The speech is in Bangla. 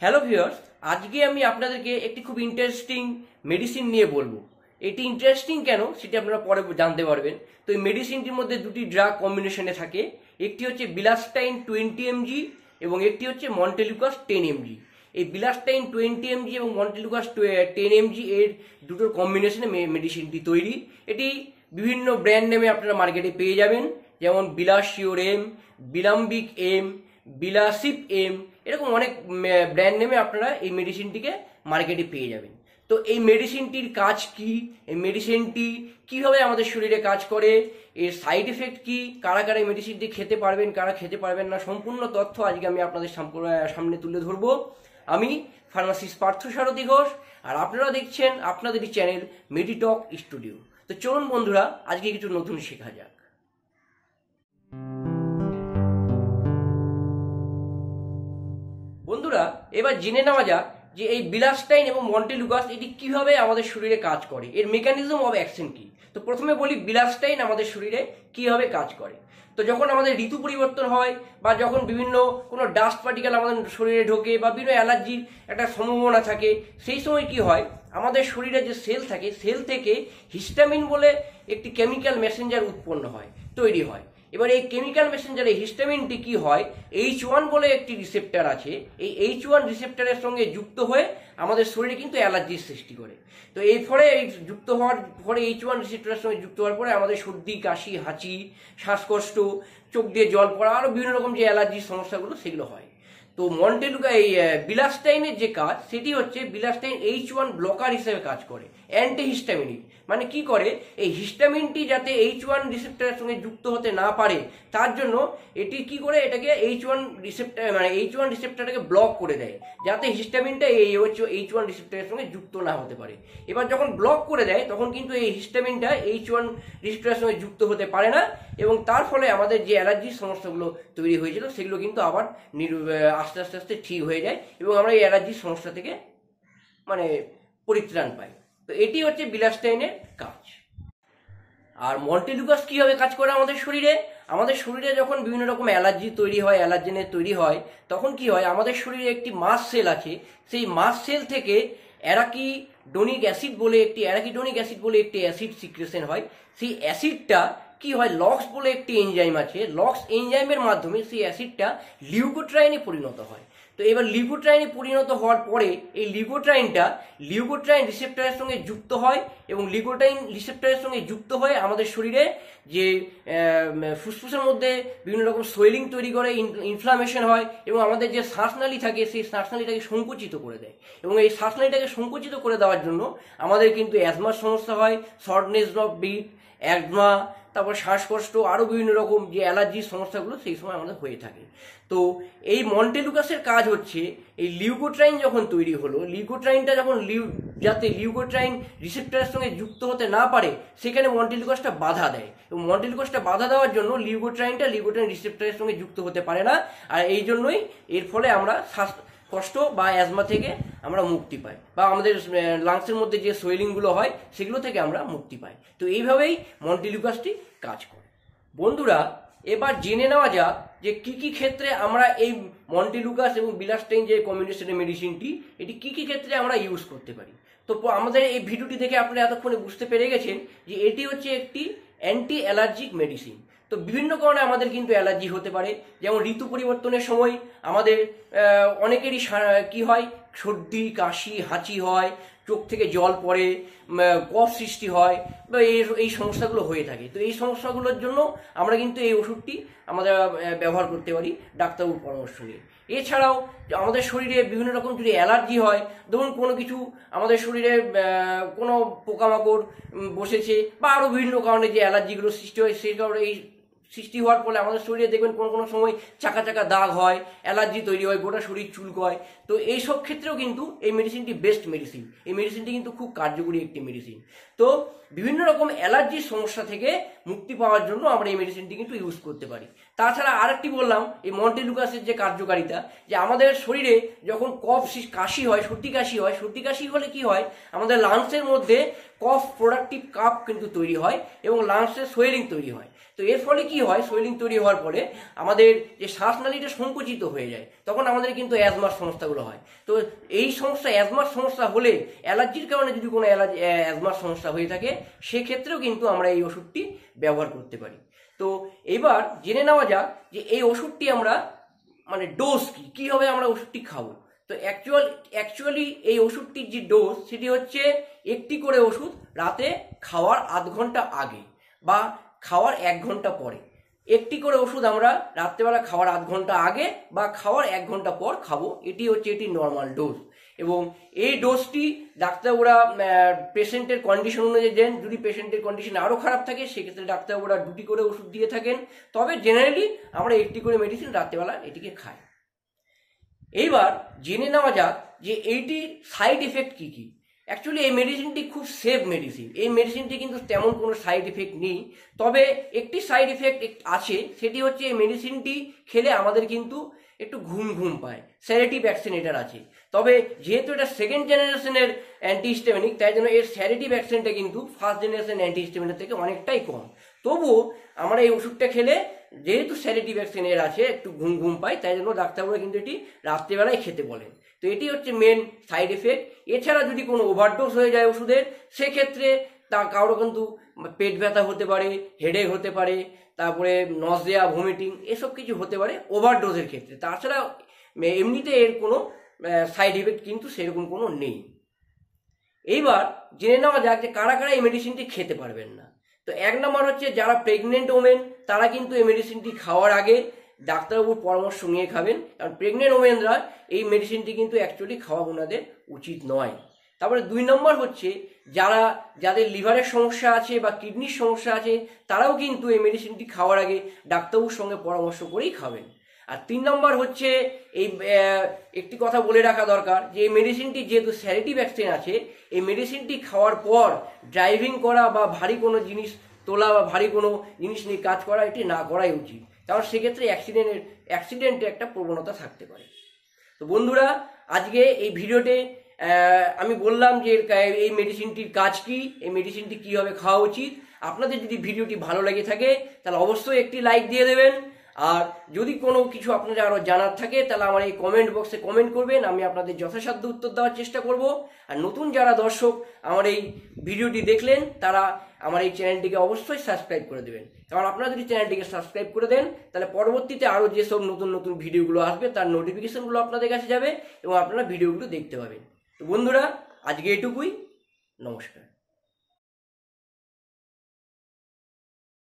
হ্যালো ভিউয়ার্স, আজকে আমি আপনাদেরকে একটি খুব ইন্টারেস্টিং মেডিসিন নিয়ে বলবো। এটি ইন্টারেস্টিং কেন সেটা আপনারা পরে জানতে পারবেন। তো এই মেডিসিনটির মধ্যে দুটি ড্রাগ কম্বিনেশনে থাকে, একটি হচ্ছে বিলাস্টাইন 20 mg এবং একটি হচ্ছে মন্টেলুকাস 10 mg। এই বিলাস্টাইন 20 mg এবং মন্টেলুকাস 10 mg এর দুটোর কম্বিনেশনে মেডিসিনটি তৈরি। এটি বিভিন্ন ব্র্যান্ড নেমে আপনারা মার্কেটে পেয়ে যাবেন, যেমন বিলাসিওর এম, বিলাম্বিক এম, বিলাসিপ এম, এরকম অনেক ব্র্যান্ড নেমে আপনারা এই মেডিসিনটিকে মার্কেটে পেয়ে যাবেন। তো এই মেডিসিনটির কাজ কি, এই মেডিসিনটি কিভাবে আমাদের শরীরে কাজ করে, এর সাইড এফেক্ট কি, কারা কারা এই মেডিসিনটি খেতে পারবেন, কারা খেতে পারবেন না, সম্পূর্ণ তথ্য আজকে আমি আপনাদের সামনে তুলে ধরবো। আমি ফার্মাসিস্ট পার্থসারথী ঘোষ, আর আপনারা দেখছেন আপনাদেরই চ্যানেল মেডিটক স্টুডিও। তো চলুন বন্ধুরা, আজকে কিছু নতুন শেখা যাক। বন্ধুরা, এবার জেনে নেওয়া যাক যে এই বিলাস্টাইন এবং মন্টেলুকাস এটি কিভাবে আমাদের শরীরে কাজ করে, এর মেকানিজম অফ অ্যাকশন কি। তো প্রথমে বলি বিলাস্টাইন আমাদের শরীরে কিভাবে কাজ করে। তো যখন আমাদের ঋতু পরিবর্তন হয় বা যখন বিভিন্ন কোনো ডাস্ট পার্টিকেল আমাদের শরীরে ঢোকে বা বিভিন্ন অ্যালার্জির একটা সম্ভাবনা থাকে, সেই সময় কি হয়, আমাদের শরীরে যে সেল থাকে, সেল থেকে হিস্টামিন বলে একটি কেমিক্যাল মেসেঞ্জার উৎপন্ন হয়, তৈরি হয়। এবার এই কেমিক্যাল মেসেঞ্জারে হিস্টামিনটি কি হয়, H1 বলে একটি রিসেপ্টর আছে, এই H1 রিসেপ্টরের সঙ্গে যুক্ত হয়ে আমাদের শরীরে কিন্তু অ্যালার্জির সৃষ্টি করে। তো এই ফলে এই যুক্ত হওয়ার পরে H1 রিসেপ্টরের সঙ্গে যুক্ত হওয়ার পরে আমাদের সর্দি, কাশি, হাঁচি, শ্বাসকষ্ট, চোখ দিয়ে জল পড়া, আরও বিভিন্ন রকম যে অ্যালার্জির সমস্যাগুলো সেগুলো হয়। তো মন্টেলুকা এই বিলাস্টাইনের যে কাজ সেটি হচ্ছে বিলাস্টাইন H1 ব্লকার হিসেবে কাজ করে, অ্যান্টিহিস্টামিনিক। মানে কি করে, এই হিস্টামিনটি যাতে H1 রিসেপ্টরের সঙ্গে যুক্ত হতে না পারে তার জন্য এটি কি করে, এটাকে H1 রিসেপ্টর মানে H1 রিসেপ্টরটাকে ব্লক করে দেয়, যাতে হিস্টামিনটা এই H1 রিসেপ্টরের সঙ্গে যুক্ত না হতে পারে। এবার যখন ব্লক করে দেয় তখন কিন্তু এই হিস্টামিনটা H1 রিসেপ্টরের সঙ্গে যুক্ত হতে পারে না, এবং তার ফলে আমাদের যে অ্যালার্জির সমস্যাগুলো তৈরি হয়েছিল সেগুলো কিন্তু আবার আস্তে আস্তে আস্তে ঠিক হয়ে যায় এবং আমরা এই অ্যালার্জির সমস্যা থেকে মানে পরিত্রাণ পাই। তো এটি হচ্ছে বিলাস্টাইনের কাজ। আর মন্টেলুকাস কিভাবে কাজ করে আমাদের শরীরে, আমাদের শরীরে যখন বিভিন্ন রকম অ্যালার্জি তৈরি হয়, অ্যালার্জেনের তৈরি হয়, তখন কি হয়, আমাদের শরীরে একটি মাস্ট সেল আছে, সেই মাস্ট সেল থেকে অ্যারাকিডোনিক অ্যাসিড বলে একটি অ্যাসিড সিক্রেশন হয়। সেই অ্যাসিডটা কি হয়, লক্স বলে একটি এনজাইম আছে, লক্স এনজাইমের মাধ্যমে সেই অ্যাসিডটা লিউকোট্রাইনে পরিণত হয়। তো এবার লিউকোট্রাইনে পরিণত হওয়ার পরে এই লিউকোট্রাইন রিসেপ্টরের সঙ্গে যুক্ত হয়, এবং লিউকোট্রাইন রিসেপ্টরের সঙ্গে যুক্ত হয়ে আমাদের শরীরে যে ফুসফুসের মধ্যে বিভিন্ন রকম সোয়েলিং তৈরি করে, ইনফ্লামেশন হয়, এবং আমাদের যে শ্বাসনালী থাকে সেই শ্বাসনালীটাকে সংকুচিত করে দেয়। এবং এই শ্বাসনালীটাকে সংকুচিত করে দেওয়ার জন্য আমাদের কিন্তু অ্যাজমার সমস্যা হয়, শর্টনেস অফ ব্রিথ, অ্যাজমা, তারপর শ্বাসকষ্ট, আরও বিভিন্ন রকম যে অ্যালার্জির সমস্যাগুলো সেই সময় আমাদের হয়ে থাকে। তো এই মন্টেলুকাসের কাজ হচ্ছে, এই লিউকোট্রাইন যখন তৈরি হলো, লিউকোট্রাইনটা যখন যাতে লিউকোট্রাইন রিসেপ্টরের সঙ্গে যুক্ত হতে না পারে সেখানে মন্টেলুকাসটা বাধা দেয়, এবং মন্টেলুকাসটা বাধা দেওয়ার জন্য লিউকোট্রাইন রিসেপ্টরের সঙ্গে যুক্ত হতে পারে না, আর এই জন্যই এর ফলে আমরা কষ্ট বা অ্যাজমা থেকে আমরা মুক্তি পাই, বা আমাদের লাংসের মধ্যে যে সোয়েলিংগুলো হয় সেগুলো থেকে আমরা মুক্তি পাই। তো এইভাবেই মন্টেলুকাসটি কাজ করে। বন্ধুরা, এবার জেনে নেওয়া যাক যে কি কি ক্ষেত্রে আমরা এই মন্টেলুকাস এবং বিলাস্টাইন যে কম্বিনেশনের মেডিসিনটি, এটি কি কি ক্ষেত্রে আমরা ইউজ করতে পারি। তো আমাদের এই ভিডিওটি থেকে আপনারা এতক্ষণে বুঝতে পেরে গেছেন যে এটি হচ্ছে একটি অ্যান্টি অ্যালার্জিক মেডিসিন। তো বিভিন্ন কারণে আমাদের কিন্তু অ্যালার্জি হতে পারে, যেমন ঋতু পরিবর্তনের সময় আমাদের অনেকেরই কি হয়, সর্দি, কাশি, হাঁচি হয়, চোখ থেকে জল পড়ে, কফ সৃষ্টি হয়, বা এই সমস্যাগুলো হয়ে থাকে। তো এই সমস্যাগুলোর জন্য আমরা কিন্তু এই ওষুধটি আমরা ব্যবহার করতে পারি ডাক্তারবাবুর পরামর্শ নিয়ে। এছাড়াও আমাদের শরীরে বিভিন্ন রকম যদি অ্যালার্জি হয়, ধরুন কোনো কিছু আমাদের শরীরে কোনো পোকামাকড় বসেছে, বা আরও বিভিন্ন কারণে যে অ্যালার্জিগুলো সৃষ্টি হয়, সেই কারণে এই সৃষ্টি হওয়ার ফলে আমাদের শরীরে দেখবেন কোনো কোনো সময় চাকা চাকা দাগ হয়, অ্যালার্জি তৈরি হয়, গোটা শরীর চুলকয়। তো এইসব ক্ষেত্রেও কিন্তু এই মেডিসিনটি বেস্ট মেডিসিন, এই মেডিসিনটি কিন্তু খুব কার্যকরী একটি মেডিসিন। তো বিভিন্ন রকম অ্যালার্জির সমস্যা থেকে মুক্তি পাওয়ার জন্য আমরা এই মেডিসিনটি কিন্তু ইউজ করতে পারি। তাছাড়া আরেকটি বললাম, এই মন্টেলুকাসের যে কার্যকারিতা, যে আমাদের শরীরে যখন কাশি হয়, সর্দি কাশি হলে কি হয়, আমাদের লাংসের মধ্যে কফ প্রোডাক্টিভ কাপ কিন্তু তৈরি হয় এবং লাংসের সোয়েলিং তৈরি হয়। তো তো এর ফলে কি হয়, সোয়েলিং তৈরি হওয়ার ফলে আমাদের যে শ্বাসনালীটা সংকুচিত হয়ে যায়, তখন আমাদের কিন্তু অ্যাজমার সমস্যাগুলো হয়। তো এই সমস্যা, অ্যাজমার সমস্যা হলে, অ্যালার্জির কারণে যদি কোনো অ্যাজমার সমস্যা হয়ে থাকে, সেক্ষেত্রেও কিন্তু আমরা এই ওষুধটি ব্যবহার করতে পারি। তো এবার জেনে নেওয়া যাক যে এই ওষুধটি আমরা মানে ডোজ কীভাবে আমরা ওষুধটি খাবো। তো অ্যাকচুয়ালি এই ওষুধটির যে ডোজ, সেটি হচ্ছে একটি করে ওষুধ রাতে খাওয়ার আধ ঘন্টা আগে বা খাওয়ার 1 ঘন্টা পরে। একটি করে ওষুধ আমরা রাত্রেবেলা খাওয়ার আধ ঘন্টা আগে বা খাওয়ার 1 ঘন্টা পর খাবো, এটি হচ্ছে এটি নর্মাল ডোজ। এবং এই ডোজটি ডাক্তারবাবুরা পেশেন্টের কন্ডিশন অনুযায়ী দেন। যদি পেশেন্টের কন্ডিশন আরও খারাপ থাকে, সেক্ষেত্রে ডাক্তারবাবুরা 2টি করে ওষুধ দিয়ে থাকেন। তবে জেনারেলি আমরা 1টি করে মেডিসিন রাত্রেবেলা এটিকে খাই। এইবার জেনে নেওয়া যাক যে এইটির সাইড এফেক্ট কী কী। অ্যাকচুয়ালি এই মেডিসিনটি খুব সেফ মেডিসিন। এই মেডিসিনটি কিন্তু তেমন কোনো সাইড এফেক্ট নেই, তবে একটি সাইড এফেক্ট আছে, সেটি হচ্ছে এই মেডিসিনটি খেলে আমাদের কিন্তু একটু ঘুম ঘুম পায়। স্যারেটিভ অ্যাকশন এটার আছে, তবে যেহেতু এটা 2nd জেনারেশনের অ্যান্টিহিস্টামিনিক, তাই জন্য এর স্যারেটিভ অ্যাকশনটা কিন্তু 1st জেনারেশন অ্যান্টিহিস্টামিনের থেকে অনেকটাই কম। তবুও আমরা এই ওষুধটা খেলে, যেহেতু স্যারেটিভ অ্যাকশন এর আছে, একটু ঘুম ঘুম পাই, তাই জন্য ডাক্তারবাবুরা কিন্তু এটি রাত্রিবেলায় খেতে বলেন। তো এটি হচ্ছে মেন সাইড এফেক্ট। এছাড়া যদি কোনো ওভারডোজ হয়ে যায় ওষুধের, সেক্ষেত্রে তা কারো কিন্তু পেট ব্যথা হতে পারে, হেডেক হতে পারে, তারপরে নজিয়া, ভমিটিং, এসব কিছু হতে পারে ওভারডোজের ক্ষেত্রে। তাছাড়া এমনিতে এর কোনো সাইড এফেক্ট কিন্তু সেরকম কোনো নেই। এইবার জেনে নেওয়া যাক যে কারা কারা এই মেডিসিনটি খেতে পারবেন না। তো 1 নম্বর হচ্ছে যারা প্রেগনেন্ট ওমেন, তারা কিন্তু এই মেডিসিনটি খাওয়ার আগে ডাক্তারবাবুর পরামর্শ নিয়ে খাবেন, কারণ প্রেগনেন্ট ওমেনরা এই মেডিসিনটি কিন্তু অ্যাকচুয়ালি খাওয়া ওনাদের উচিত নয়। তারপরে 2 নম্বর হচ্ছে যাদের লিভারের সমস্যা আছে বা কিডনির সমস্যা আছে, তারাও কিন্তু এই মেডিসিনটি খাওয়ার আগে ডাক্তারবাবুর সঙ্গে পরামর্শ করেই খাবেন। আর 3 নম্বর হচ্ছে এই একটি কথা বলে রাখা দরকার যে এই মেডিসিনটি যেহেতু স্যারেটিভ অ্যাকশন আছে, এই মেডিসিনটি খাওয়ার পর ড্রাইভিং করা বা ভারী কোনো জিনিস তোলা বা ভারী কোনো জিনিস নিয়ে কাজ করা, এটি না করাই উচিত, কারণ সেক্ষেত্রে অ্যাক্সিডেন্টের একটা প্রবণতা থাকতে পারে। তো বন্ধুরা, আজকে এই ভিডিওতে আমি বললাম যে এই মেডিসিনটির কাজ কি, এই মেডিসিনটি কীভাবে খাওয়া উচিত। আপনাদের যদি ভিডিওটি ভালো লেগে থাকে, তাহলে অবশ্যই একটি লাইক দিয়ে দেবেন। আর যদি কোনো কিছু আপনাদের আরও জানার থাকে, তাহলে আমার এই কমেন্ট বক্সে কমেন্ট করবেন, আমি আপনাদের যথাসাধ্য উত্তর দেওয়ার চেষ্টা করব। আর নতুন যারা দর্শক আমার এই ভিডিওটি দেখলেন, তারা আমার এই চ্যানেলটিকে অবশ্যই সাবস্ক্রাইব করে দেবেন, কারণ আপনারা যদি চ্যানেলটিকে সাবস্ক্রাইব করে দেন, তাহলে পরবর্তীতে আরও যেসব নতুন নতুন ভিডিওগুলো আসবে, তার নোটিফিকেশনগুলো আপনাদের কাছে যাবে এবং আপনারা ভিডিওগুলো দেখতে পাবেন। তো বন্ধুরা, আজকে এটুকুই। নমস্কার।